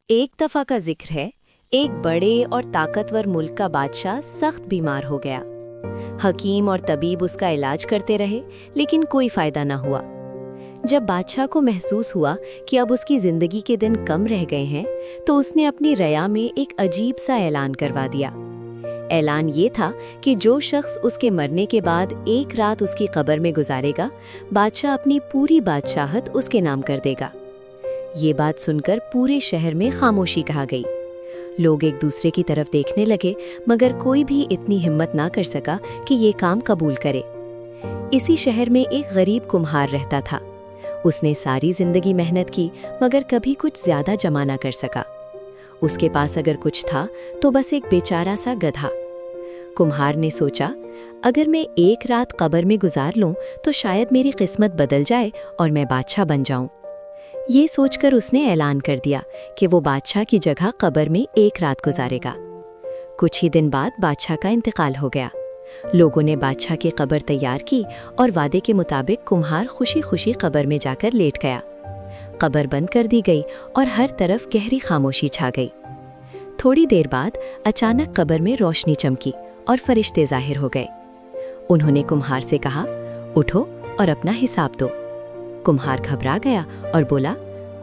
एक दफा का जिक्र है। एक बड़े और ताकतवर मुल्क का बादशाह सख्त बीमार हो गया। हकीम और तबीब उसका इलाज करते रहे, लेकिन कोई फायदा न हुआ। जब बादशाह को महसूस हुआ कि अब उसकी जिंदगी के दिन कम रह गए हैं, तो उसने अपनी रया में एक अजीब सा ऐलान करवा दिया। ऐलान ये था कि जो शख्स उसके मरने के बाद एक रात उसकी कब्र में गुजारेगा, बादशाह अपनी पूरी बादशाहत उसके नाम कर देगा। ये बात सुनकर पूरे शहर में खामोशी कहा गई। लोग एक दूसरे की तरफ देखने लगे, मगर कोई भी इतनी हिम्मत ना कर सका कि ये काम कबूल करे। इसी शहर में एक गरीब कुम्हार रहता था। उसने सारी जिंदगी मेहनत की, मगर कभी कुछ ज्यादा जमा ना कर सका। उसके पास अगर कुछ था तो बस एक बेचारा सा गधा। कुम्हार ने सोचा, अगर मैं एक रात कब्र में गुजार लूं तो शायद मेरी किस्मत बदल जाए और मैं बादशाह बन जाऊं। ये सोचकर उसने ऐलान कर दिया कि वो बादशाह की जगह कब्र में एक रात गुजारेगा। कुछ ही दिन बाद बादशाह का इंतकाल हो गया। लोगों ने बादशाह की कब्र तैयार की और वादे के मुताबिक कुम्हार खुशी खुशी कब्र में जाकर लेट गया। कब्र बंद कर दी गई और हर तरफ गहरी खामोशी छा गई। थोड़ी देर बाद अचानक कब्र में रोशनी चमकी और फरिश्ते जाहिर हो गए। उन्होंने कुम्हार से कहा, उठो और अपना हिसाब दो। कुम्हार घबरा गया और बोला,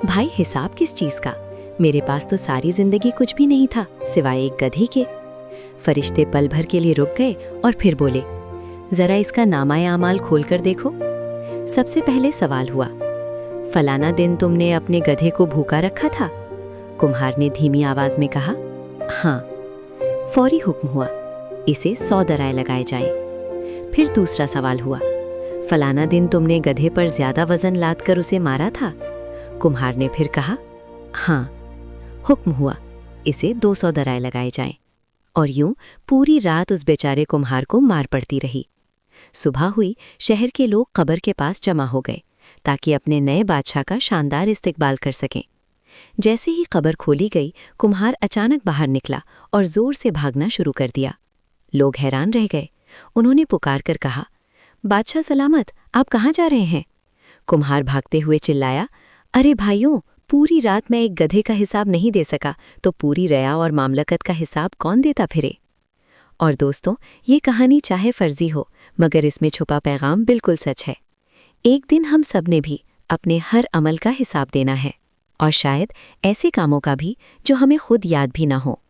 भाई हिसाब किस चीज का? मेरे पास तो सारी जिंदगी कुछ भी नहीं था सिवाय एक गधी के। फरिश्ते पल भर के लिए रुक गए और फिर बोले, जरा इसका नामाए आमाल खोल कर देखो। सबसे पहले सवाल हुआ, फलाना दिन तुमने अपने गधे को भूखा रखा था? कुम्हार ने धीमी आवाज में कहा, हाँ। फौरी हुक्म हुआ, इसे 100 दराए लगाए जाएं। फिर दूसरा सवाल हुआ, फलाना दिन तुमने गधे पर ज्यादा वजन लाद कर उसे मारा था? कुम्हार ने फिर कहा, हाँ। हुक्म हुआ, इसे 200 दराए लगाए जाएं। और यूं पूरी रात उस बेचारे कुम्हार को मार पड़ती रही। सुबह हुई, शहर के लोग कब्र के पास जमा हो गए ताकि अपने नए बादशाह का शानदार इस्तकबाल कर सकें। जैसे ही कब्र खोली गई, कुम्हार अचानक बाहर निकला और जोर से भागना शुरू कर दिया। लोग हैरान रह गए। उन्होंने पुकार कर कहा, बादशाह सलामत, आप कहाँ जा रहे हैं? कुम्हार भागते हुए चिल्लाया, अरे भाइयों, पूरी रात मैं एक गधे का हिसाब नहीं दे सका, तो पूरी रया और मामलकत का हिसाब कौन देता फिरे? और दोस्तों, ये कहानी चाहे फर्जी हो, मगर इसमें छुपा पैगाम बिल्कुल सच है। एक दिन हम सब ने भी अपने हर अमल का हिसाब देना है, और शायद ऐसे कामों का भी जो हमें खुद याद भी ना हो।